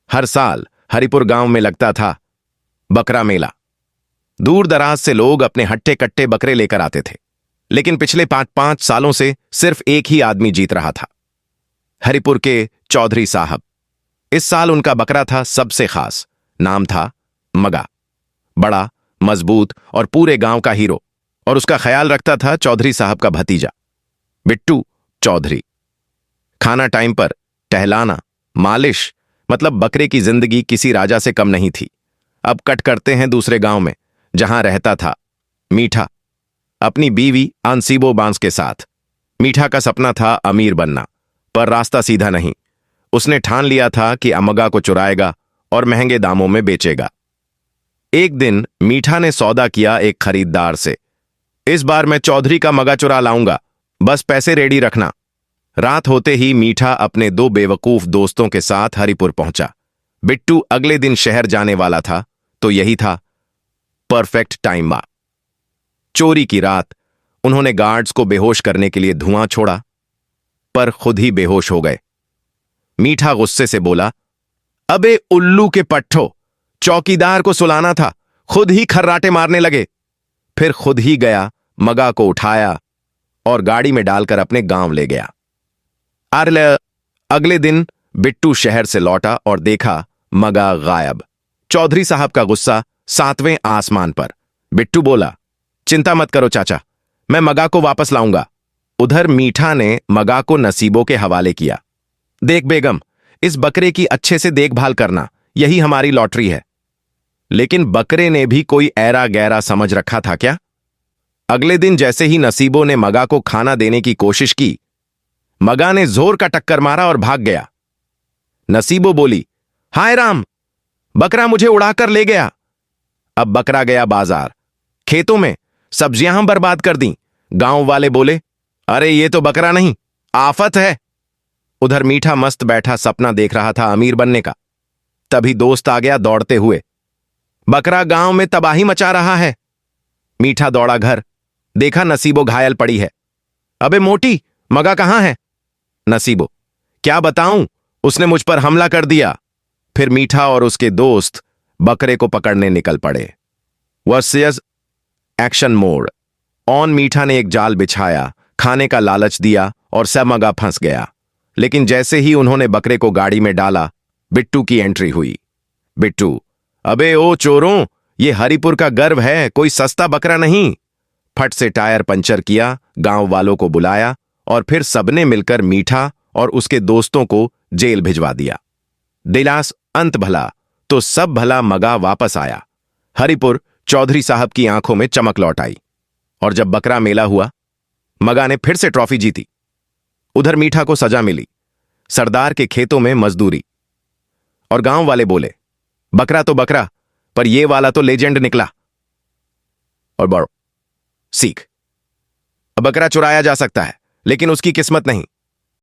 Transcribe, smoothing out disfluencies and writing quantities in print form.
हर साल हरिपुर गांव में लगता था बकरा मेला। दूर दराज से लोग अपने हट्टे कट्टे बकरे लेकर आते थे, लेकिन पिछले 5-5 सालों से सिर्फ एक ही आदमी जीत रहा था, हरिपुर के चौधरी साहब। इस साल उनका बकरा था सबसे खास। नाम था मगा। बड़ा, मजबूत और पूरे गांव का हीरो। और उसका ख्याल रखता था चौधरी साहब का भतीजा बिट्टू चौधरी। खाना टाइम पर, टहलाना, मालिश, मतलब बकरे की जिंदगी किसी राजा से कम नहीं थी। अब कट करते हैं दूसरे गांव में, जहां रहता था मीठा अपनी बीवी आंसीबो बांस के साथ। मीठा का सपना था अमीर बनना, पर रास्ता सीधा नहीं। उसने ठान लिया था कि अमगा को चुराएगा और महंगे दामों में बेचेगा। एक दिन मीठा ने सौदा किया एक खरीदार से। इस बार मैं चौधरी का मगा चुरा लाऊंगा, बस पैसे रेडी रखना। रात होते ही मीठा अपने 2 बेवकूफ दोस्तों के साथ हरिपुर पहुंचा। बिट्टू अगले दिन शहर जाने वाला था, तो यही था परफेक्ट टाइम। चोरी की रात उन्होंने गार्ड्स को बेहोश करने के लिए धुआं छोड़ा, पर खुद ही बेहोश हो गए। मीठा गुस्से से बोला, अबे उल्लू के पट्ठो, चौकीदार को सुलाना था, खुद ही खर्राटे मारने लगे। फिर खुद ही गया, मगा को उठाया और गाड़ी में डालकर अपने गांव ले गया। अगले दिन बिट्टू शहर से लौटा और देखा मगा गायब। चौधरी साहब का गुस्सा 7वें आसमान पर। बिट्टू बोला, चिंता मत करो चाचा, मैं मगा को वापस लाऊंगा। उधर मीठा ने मगा को नसीबों के हवाले किया। देख बेगम, इस बकरे की अच्छे से देखभाल करना, यही हमारी लॉटरी है। लेकिन बकरे ने भी कोई ऐरा गैरा समझ रखा था क्या? अगले दिन जैसे ही नसीबों ने मगा को खाना देने की कोशिश की, मगा ने जोर का टक्कर मारा और भाग गया। नसीबो बोली, हाय राम, बकरा मुझे उड़ाकर ले गया। अब बकरा गया बाजार, खेतों में सब्जियां हम बर्बाद कर दी। गांव वाले बोले, अरे ये तो बकरा नहीं, आफत है। उधर मीठा मस्त बैठा सपना देख रहा था अमीर बनने का। तभी दोस्त आ गया दौड़ते हुए, बकरा गांव में तबाही मचा रहा है। मीठा दौड़ा घर, देखा नसीबो घायल पड़ी है। अबे मोटी, मगा कहां है? नसीबो, क्या बताऊं, उसने मुझ पर हमला कर दिया। फिर मीठा और उसके दोस्त बकरे को पकड़ने निकल पड़े। Versus action mode on. मीठा ने एक जाल बिछाया, खाने का लालच दिया और सब मगा फंस गया। लेकिन जैसे ही उन्होंने बकरे को गाड़ी में डाला, बिट्टू की एंट्री हुई। बिट्टू, अबे ओ चोरों, ये हरिपुर का गर्व है, कोई सस्ता बकरा नहीं। फट से टायर पंचर किया, गांव वालों को बुलाया और फिर सबने मिलकर मीठा और उसके दोस्तों को जेल भिजवा दिया। दिलास अंत भला तो सब भला, मगा वापस आया। हरिपुर चौधरी साहब की आंखों में चमक लौट आई। और जब बकरा मेला हुआ, मगा ने फिर से ट्रॉफी जीती। उधर मीठा को सजा मिली, सरदार के खेतों में मजदूरी। और गांव वाले बोले, बकरा तो बकरा, पर ये वाला तो लेजेंड निकला। और बड़ो सीख, बकरा चुराया जा सकता है, लेकिन उसकी किस्मत नहीं।